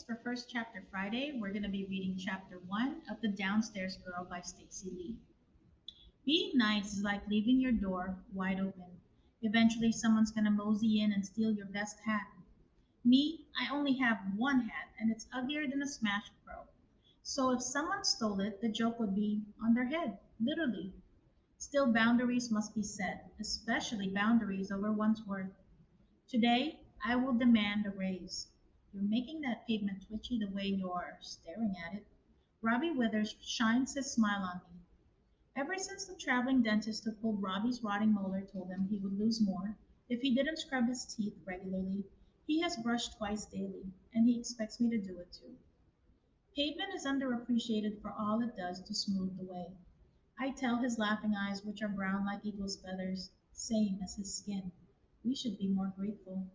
for First Chapter Friday, we're going to be reading Chapter 1 of The Downstairs Girl by Stacy Lee. Being nice is like leaving your door wide open. Eventually, someone's going to mosey in and steal your best hat. Me, I only have one hat, and it's uglier than a smashed crow. So if someone stole it, the joke would be on their head, literally. Still, boundaries must be set, especially boundaries over one's worth. Today, I will demand a raise. You're making that pavement twitchy the way you're staring at it. Robbie Withers shines his smile on me. Ever since the traveling dentist who pulled Robbie's rotting molar told him he would lose more if he didn't scrub his teeth regularly, he has brushed twice daily, and he expects me to do it too. Pavement is underappreciated for all it does to smooth the way. I tell his laughing eyes, which are brown like eagle's feathers, same as his skin. We should be more grateful.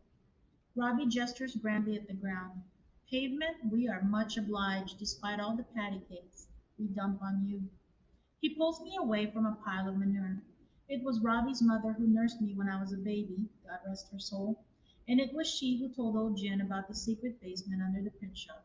Robbie gestures grandly at the ground. Pavement, we are much obliged despite all the patty cakes we dump on you. He pulls me away from a pile of manure. It was Robbie's mother who nursed me when I was a baby, God rest her soul, and it was she who told old Jen about the secret basement under the print shop.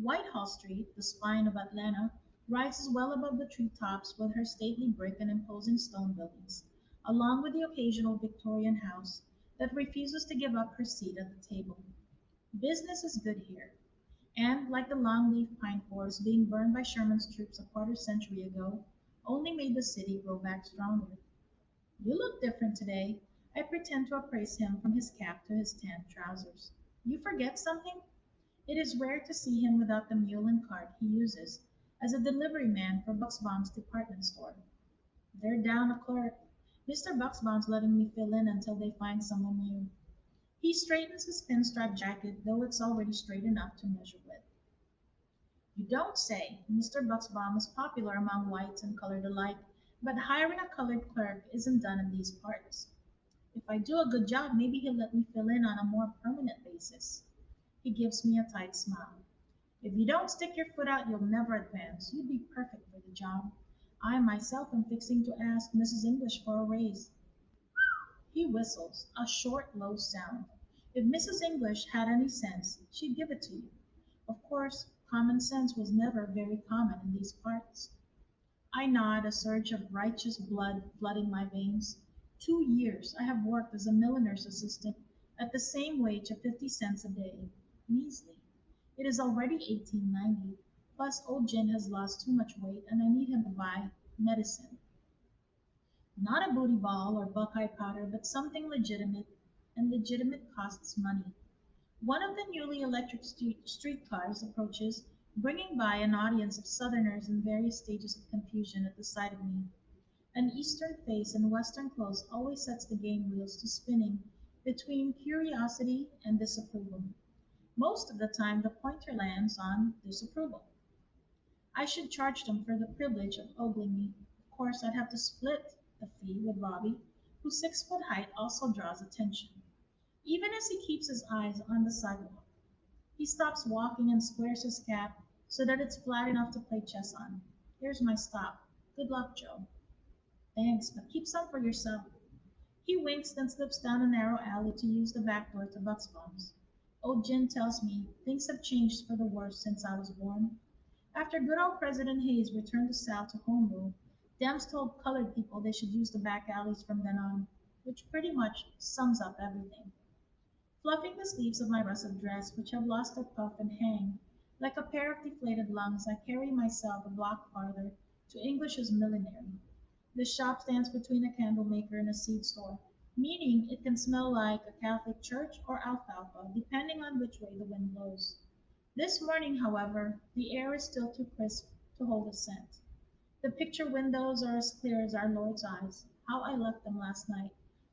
Whitehall Street, the spine of Atlanta, rises well above the treetops with her stately brick and imposing stone buildings, along with the occasional Victorian house that refuses to give up her seat at the table. Business is good here, and like the longleaf pine forests being burned by Sherman's troops a quarter century ago, only made the city grow back stronger. You look different today. I pretend to appraise him from his cap to his tan trousers. You forget something? It is rare to see him without the mule and cart he uses as a delivery man for Bucksbaum's department store. They're down a clerk. Mr. Bucksbaum's letting me fill in until they find someone new. He straightens his pinstripe jacket, though it's already straight enough to measure with. You don't say. Mr. Bucksbaum is popular among whites and colored alike, but hiring a colored clerk isn't done in these parts. If I do a good job, maybe he'll let me fill in on a more permanent basis. He gives me a tight smile. If you don't stick your foot out, you'll never advance. You'd be perfect for the job. I myself am fixing to ask Mrs. English for a raise. He whistles, a short, low sound. If Mrs. English had any sense, she'd give it to you. Of course, common sense was never very common in these parts. I nod, a surge of righteous blood flooding my veins. 2 years I have worked as a milliner's assistant at the same wage of 50 cents a day. Measly. It is already 1890. Plus, old Jen has lost too much weight, and I need him to buy medicine. Not a booty ball or buckeye powder, but something legitimate, and legitimate costs money. One of the newly electric streetcars approaches, bringing by an audience of Southerners in various stages of confusion at the sight of me. An Eastern face in Western clothes always sets the game wheels to spinning between curiosity and disapproval. Most of the time, the pointer lands on disapproval. I should charge them for the privilege of ogling me. Of course, I'd have to split the fee with Robbie, whose 6 foot height also draws attention, even as he keeps his eyes on the sidewalk. He stops walking and squares his cap so that it's flat enough to play chess on. Here's my stop. Good luck, Joe. Thanks, but keep some for yourself. He winks, then slips down a narrow alley to use the back door to Bucksbaum's. Old Jim tells me things have changed for the worse since I was born. After good old President Hayes returned the South to home rule, Dems told colored people they should use the back alleys from then on, which pretty much sums up everything. Fluffing the sleeves of my russet dress, which have lost their puff and hang, like a pair of deflated lungs, I carry myself a block farther to English's millinery. The shop stands between a candle maker and a seed store, meaning it can smell like a Catholic church or alfalfa, depending on which way the wind blows. This morning, however, the air is still too crisp to hold a scent. The picture windows are as clear as our Lord's eyes. How I left them last night,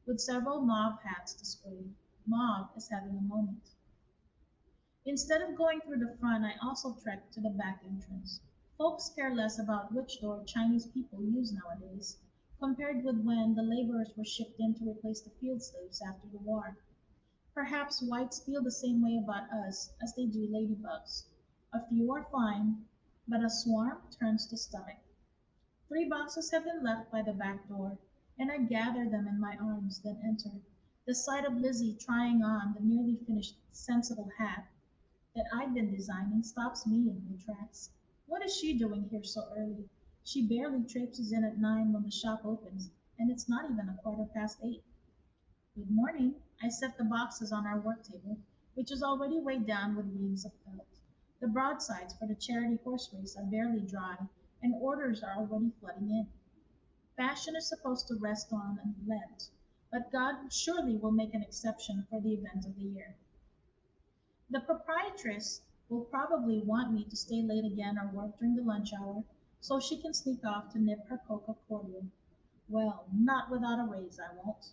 with several mauve hats displayed. Mauve is having a moment. Instead of going through the front, I also trekked to the back entrance. Folks care less about which door Chinese people use nowadays, compared with when the laborers were shipped in to replace the field slaves after the war. Perhaps whites feel the same way about us as they do ladybugs. A few are fine, but a swarm turns the stomach. 3 boxes have been left by the back door, and I gather them in my arms, then enter. The sight of Lizzie trying on the nearly finished sensible hat, that I'd been designing stops me in my tracks. What is she doing here so early? She barely traipses in at 9 when the shop opens, and it's not even a quarter past 8. Good morning. I set the boxes on our work table, which is already weighed down with reams of felt. The broadsides for the charity horse race are barely dry, and orders are already flooding in. Fashion is supposed to rest on and Lent, but God surely will make an exception for the event of the year. The proprietress will probably want me to stay late again or work during the lunch hour so she can sneak off to nip her coca cordial. Well, not without a raise, I won't.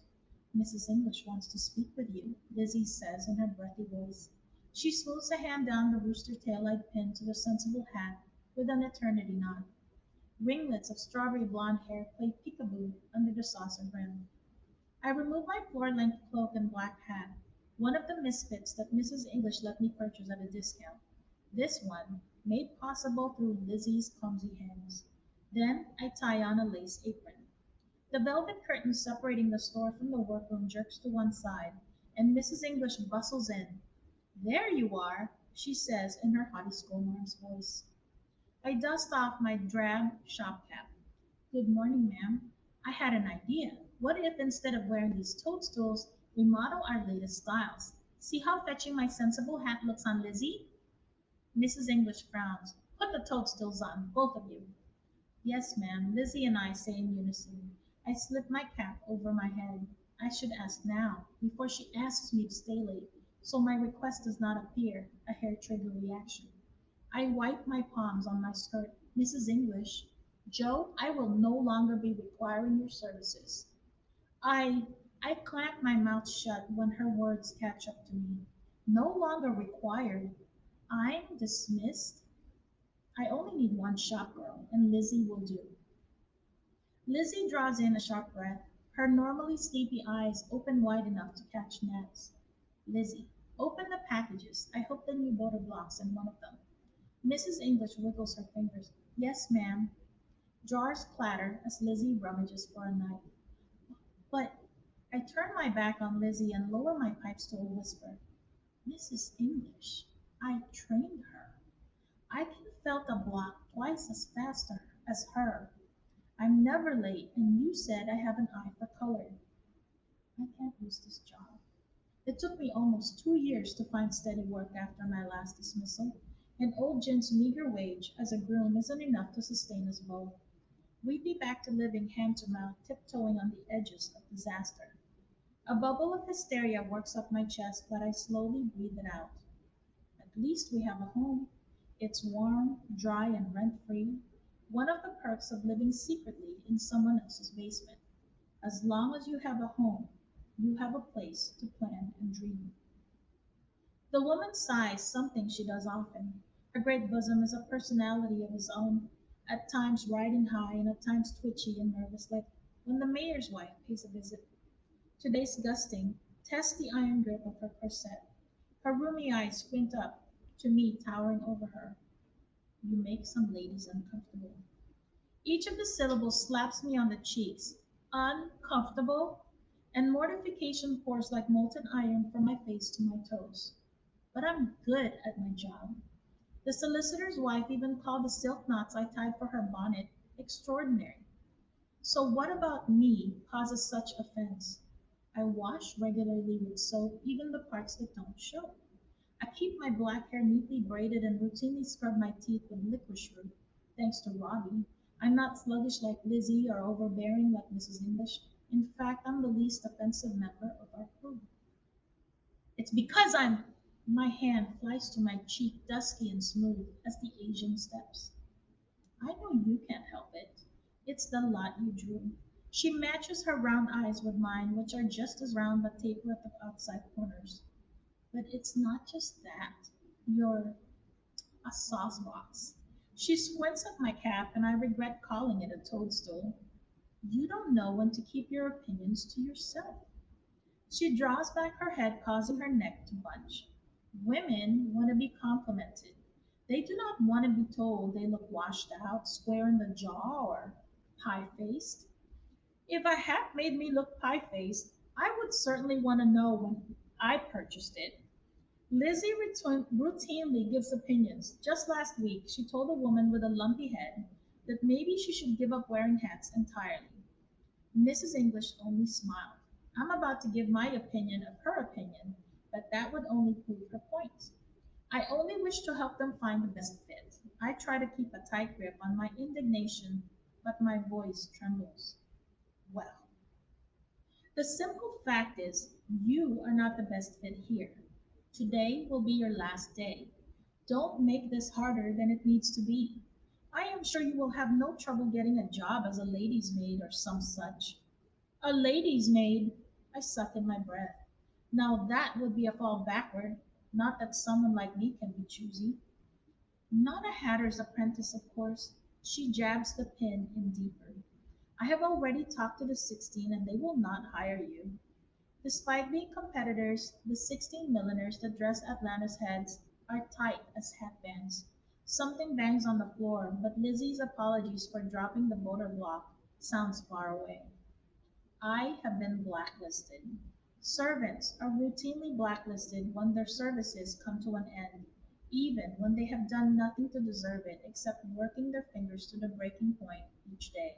Mrs. English wants to speak with you, Lizzie says in her breathy voice. She smooths a hand down the rooster tail I'd pinned to the sensible hat with an eternity nod. Ringlets of strawberry blonde hair play peekaboo under the saucer brim. I remove my floor-length cloak and black hat, one of the misfits that Mrs. English let me purchase at a discount. This one, made possible through Lizzie's clumsy hands. Then I tie on a lace apron. The velvet curtain separating the store from the workroom jerks to one side, and Mrs. English bustles in. There you are, she says in her haughty schoolmarm's voice. I dust off my drab shop cap. Good morning, ma'am. I had an idea. What if instead of wearing these toadstools, we model our latest styles? See how fetching my sensible hat looks on Lizzie? Mrs. English frowns. Put the toadstools on, both of you. Yes, ma'am, Lizzie and I say in unison. I slip my cap over my head. I should ask now, before she asks me to stay late, so my request does not appear a hair trigger reaction. I wipe my palms on my skirt. Mrs. English, Joe, I will no longer be requiring your services. I I clamp my mouth shut when her words catch up to me. No longer required. I'm dismissed. I only need one shop girl, and Lizzie will do. Lizzie draws in a sharp breath. Her normally sleepy eyes open wide enough to catch gnats. Lizzie, open the packages. I hope the new butter blocks in one of them. Mrs. English wiggles her fingers. Yes, ma'am. Jars clatter as Lizzie rummages for a knife. But I turn my back on Lizzie and lower my pipes to a whisper. Mrs. English, I trained her. I can felt a block twice as fast as her. I'm never late, and you said I have an eye for color. I can't lose this job. It took me almost 2 years to find steady work after my last dismissal, and old Jim's meager wage as a groom isn't enough to sustain us both. We'd be back to living hand to mouth, tiptoeing on the edges of disaster. A bubble of hysteria works up my chest, but I slowly breathe it out. At least we have a home. It's warm, dry, and rent free. One of the perks of living secretly in someone else's basement. As long as you have a home, you have a place to plan and dream. The woman sighs, something she does often. Her great bosom is a personality of its own, at times riding high and at times twitchy and nervous, like when the mayor's wife pays a visit. Today's gusting tests the iron grip of her corset. Her roomy eyes squint up to me towering over her. You make some ladies uncomfortable. Each of the syllables slaps me on the cheeks. Uncomfortable? And mortification pours like molten iron from my face to my toes. But I'm good at my job. The solicitor's wife even called the silk knots I tied for her bonnet extraordinary. So what about me causes such offense? I wash regularly with soap, even the parts that don't show. I keep my black hair neatly braided and routinely scrub my teeth with licorice root, thanks to Robbie. I'm not sluggish like Lizzie or overbearing like Mrs. English. In fact, I'm the least offensive member of our crew. It's because I'm. My hand flies to my cheek, dusky and smooth, as the Asian steps. I know you can't help it. It's the lot you drew. She matches her round eyes with mine, which are just as round but taper at the outside corners. But it's not just that. You're a sauce box. She squints at my cap, and I regret calling it a toadstool. You don't know when to keep your opinions to yourself. She draws back her head, causing her neck to bunch. Women want to be complimented. They do not want to be told they look washed out, square in the jaw, or pie faced. If a hat made me look pie faced, I would certainly want to know when I purchased it. Lizzie routinely gives opinions. Just last week, she told a woman with a lumpy head that maybe she should give up wearing hats entirely. Mrs. English only smiled. I'm about to give my opinion of her opinion, but that would only prove her point. I only wish to help them find the best fit. I try to keep a tight grip on my indignation, but my voice trembles. Well, the simple fact is, you are not the best fit here. Today will be your last day. Don't make this harder than it needs to be. I am sure you will have no trouble getting a job as a lady's maid or some such. A lady's maid? I suck in my breath. Now that would be a fall backward. Not that someone like me can be choosy. Not a hatter's apprentice, of course. She jabs the pin in deeper. I have already talked to the 16 and they will not hire you. Despite being competitors, the 16 milliners that dress Atlanta's heads are tight as hatbands. Something bangs on the floor, but Lizzie's apologies for dropping the motor block sounds far away. I have been blacklisted. Servants are routinely blacklisted when their services come to an end, even when they have done nothing to deserve it except working their fingers to the breaking point each day.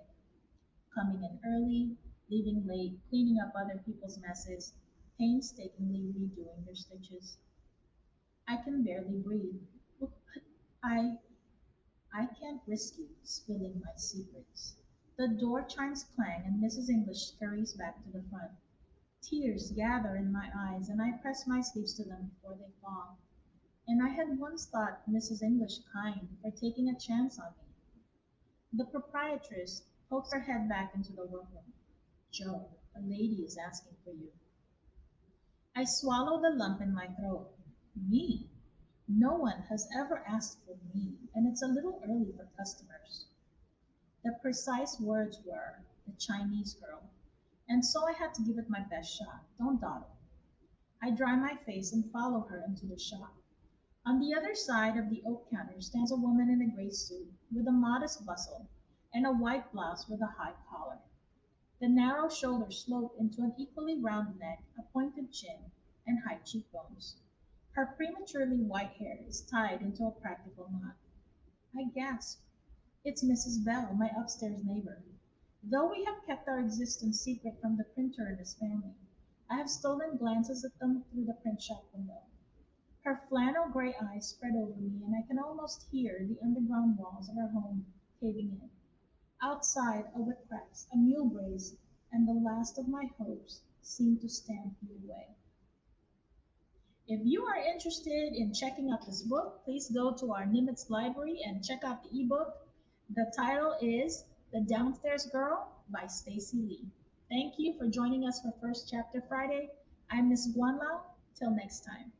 Coming in early, leaving late, cleaning up other people's messes, painstakingly redoing their stitches. I can barely breathe. But I I can't risk you spilling my secrets. The door chimes clang and Mrs. English scurries back to the front. Tears gather in my eyes and I press my sleeves to them before they fall. And I had once thought Mrs. English kind for taking a chance on me. The proprietress pokes her head back into the workroom. Joe, a lady is asking for you. I swallow the lump in my throat. Me? No one has ever asked for me, and it's a little early for customers. The precise words were, the Chinese girl. And so I had to give it my best shot. Don't dawdle. I dry my face and follow her into the shop. On the other side of the oak counter stands a woman in a gray suit with a modest bustle and a white blouse with a high collar. The narrow shoulders slope into an equally round neck, a pointed chin, and high cheekbones. Her prematurely white hair is tied into a practical knot. I gasp. It's Mrs. Bell, my upstairs neighbor. Though we have kept our existence secret from the printer and his family, I have stolen glances at them through the print shop window. Her flannel gray eyes spread over me, and I can almost hear the underground walls of our home caving in. Outside, a whip cracks, a mule brays, and the last of my hopes seem to stampede away. If you are interested in checking out this book, please go to our Nimitz library and check out the ebook. The title is The Downstairs Girl by Stacy Lee. Thank you for joining us for First Chapter Friday. I'm Miss Guanlao. Till next time.